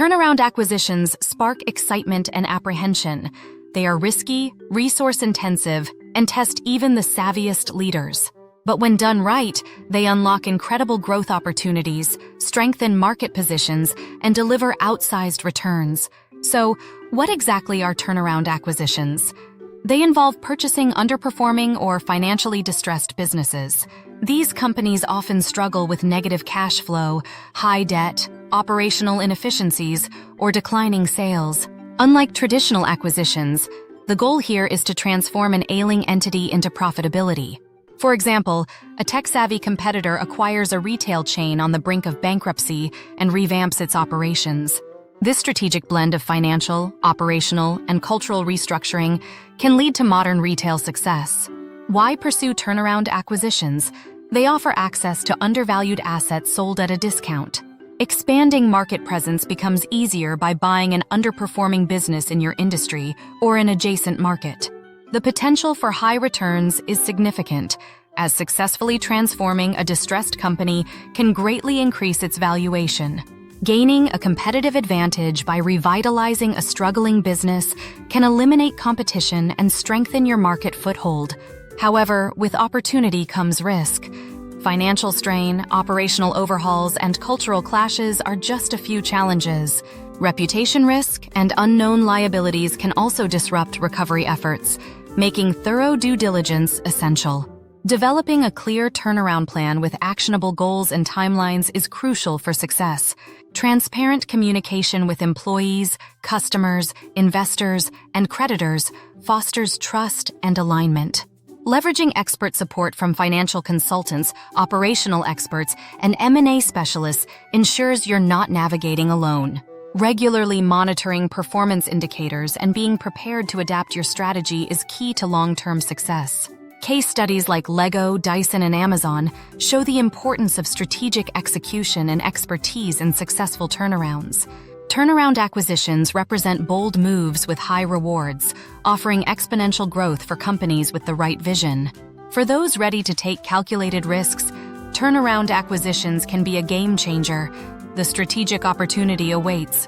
Turnaround acquisitions spark excitement and apprehension. They are risky, resource-intensive, and test even the savviest leaders. But when done right, they unlock incredible growth opportunities, strengthen market positions, and deliver outsized returns. So, what exactly are turnaround acquisitions? They involve purchasing underperforming or financially distressed businesses. These companies often struggle with negative cash flow, high debt, operational inefficiencies, or declining sales. Unlike traditional acquisitions, the goal here is to transform an ailing entity into profitability. For example, a tech-savvy competitor acquires a retail chain on the brink of bankruptcy and revamps its operations. This strategic blend of financial, operational, and cultural restructuring can lead to modern retail success. Why pursue turnaround acquisitions? They offer access to undervalued assets sold at a discount. Expanding market presence becomes easier by buying an underperforming business in your industry or an adjacent market. The potential for high returns is significant, as successfully transforming a distressed company can greatly increase its valuation. Gaining a competitive advantage by revitalizing a struggling business can eliminate competition and strengthen your market foothold. However, with opportunity comes risk. Financial strain, operational overhauls, and cultural clashes are just a few challenges. Reputation risk and unknown liabilities can also disrupt recovery efforts, making thorough due diligence essential. Developing a clear turnaround plan with actionable goals and timelines is crucial for success. Transparent communication with employees, customers, investors, and creditors fosters trust and alignment. Leveraging expert support from financial consultants, operational experts, and M&A specialists ensures you're not navigating alone. Regularly monitoring performance indicators and being prepared to adapt your strategy is key to long-term success. Case studies like Lego, Dyson, and Amazon show the importance of strategic execution and expertise in successful turnarounds. Turnaround acquisitions represent bold moves with high rewards, offering exponential growth for companies with the right vision. For those ready to take calculated risks, turnaround acquisitions can be a game changer. The strategic opportunity awaits.